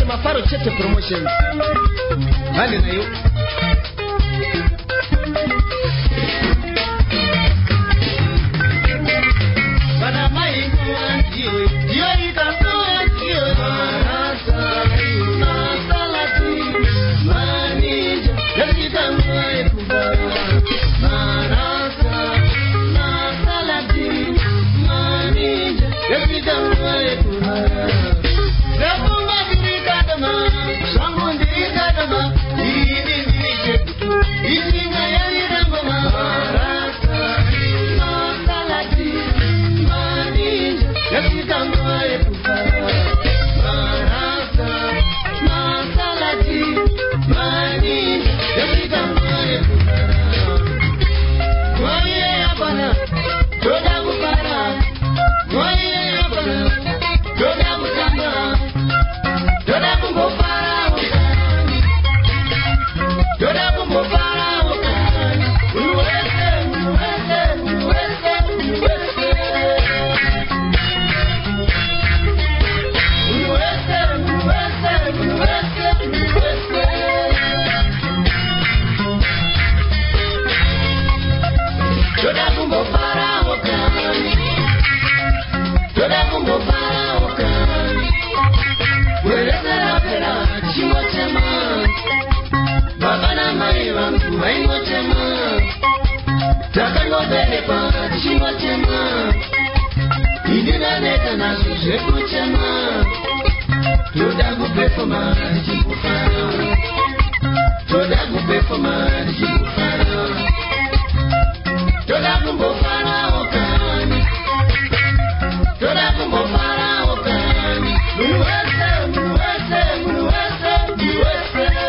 Mafaro Chete Promotions. Hali na yo. Bana mai kuanzio. Dio itakuanzio. Na salati. Manija. Yakitamwa ekubara. Marasa. Na salati. Manija. Yakitamwa ekubara. Sangu ndi kadama, ini vantu vainotema takangoberekwa tichinotema indinaneta nazvo zvekuchema toda kupefoma tichikufara toda kupefoma tichikufara toda kumbofarawo kani toda kumbofarawo kani munhu wese munhu wese munhu wese munhu wese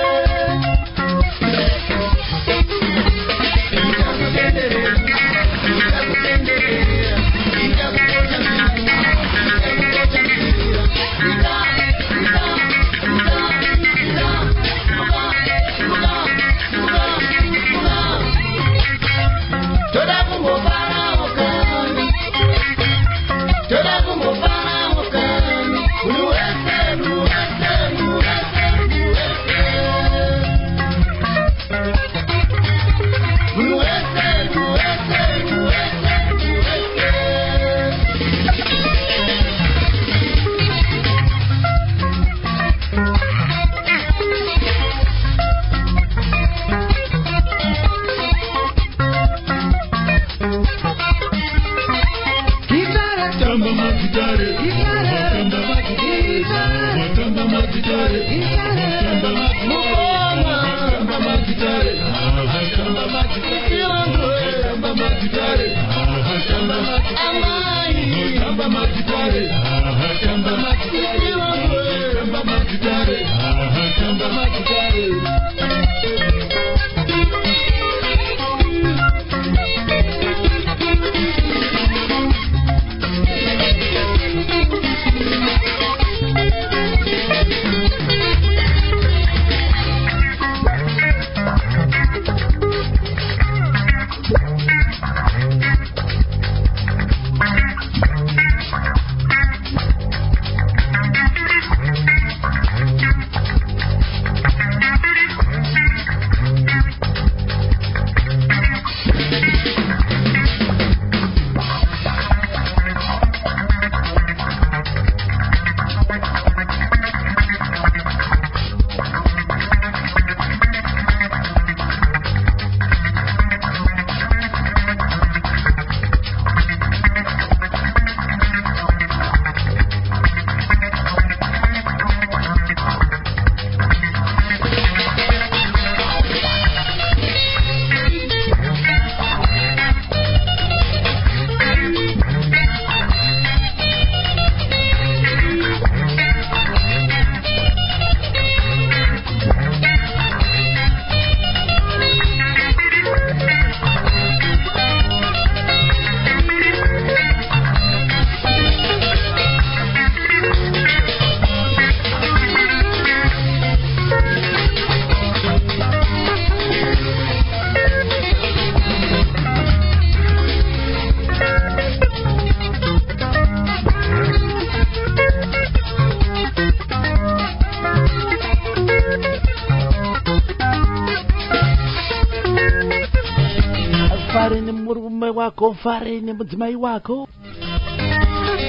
Fare nemudzimai wako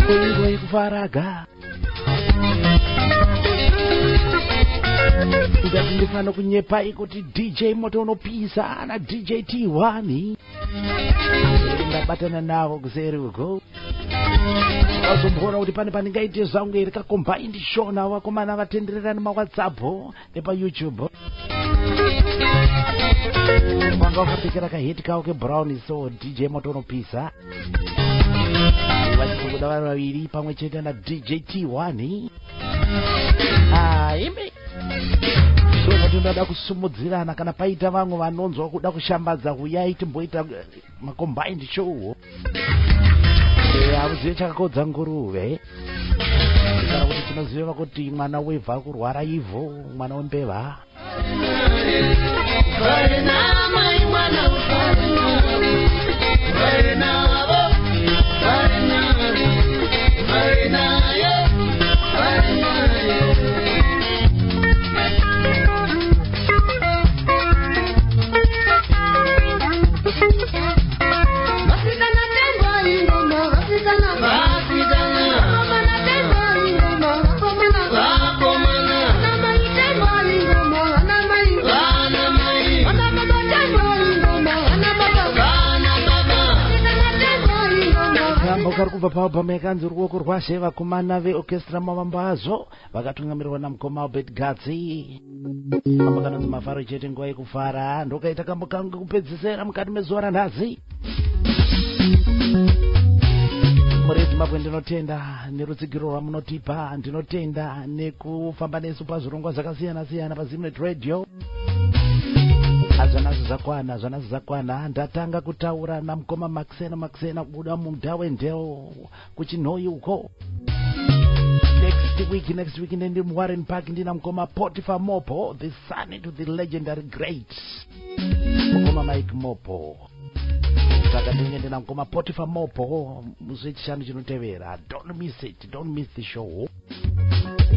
nguva yekufaraga ndati ndifana kunyepai kuti DJ moto unopisa na DJ T1 ndabatana navo kuseri uko vazombona kuti pane pandingaite zvangu iri kakombaindi shona vakomana vatenderera nemaWhatsApp nepa YouTube vanga vakapfekera kaheti kavo kebrown so DJ moto unopisa vachikuda vanhu vaviri pamwe chete na DJ T1 ime kuti ndoda kusumudzirana kana paita vamwe vanonzwa kuda kushambadza uyai timboita macombined show hamuzive chakakodza nguruve kana kuti tinoziva kuti mwana wevha kurwara ivho mwana wembeva Mama kari kubva paalbhamu yakanzi ruoko rwashe vakomana veorchestra mavambazo vakatungamirwa namukoma Albert Gatsi. Mambo kanonzi Mafaro chete nguva yekufara ndokaita kambo kangu kupedzisira mukati mezuva ranhasi. Zimbabwe ndinotenda nerutsigiro rwamunotipa, ndinotenda nekufamba nesu pazvirongwa zvakasiyana-siyana paZimnet Radio. Zvanasi zakwana ndatanga kutaura namukoma Maxena kubuda mumunda wendeo kuchinhoyi uko. Next week ndi Warren Park ndina mukoma Potiphar Mopo, the son to the legendary great mukoma Mike Mopo. Saka ndinge na mukoma Potiphar Mopo muzvechishanu chinotevera. Don't miss the show.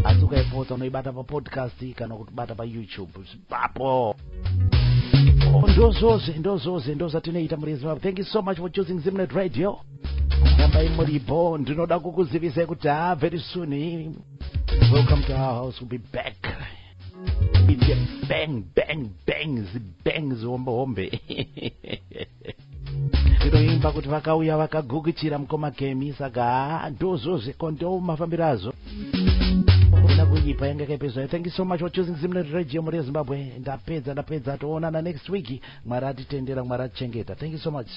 Azuka ipota unoibata pa podcast kana kutibata pa YouTube papo. Ndozo tinoita murezi wavo. Thank you so much for choosing Zimnet Radio. Namba imuripo ndinoda kukuzivisa kuti very soon welcome to our house. We'll be back with the bangs hombe. Ndinoimba kuti vakauya vakagukuchira mukoma Kemi saka ndozoze kondo mafambirazo. Thank you so much for choosing Zimnet Radio muri Zimbabwe. Ndapedza toonana next week. Mwari atitendera, Mwari atichengeta. Thank you so much.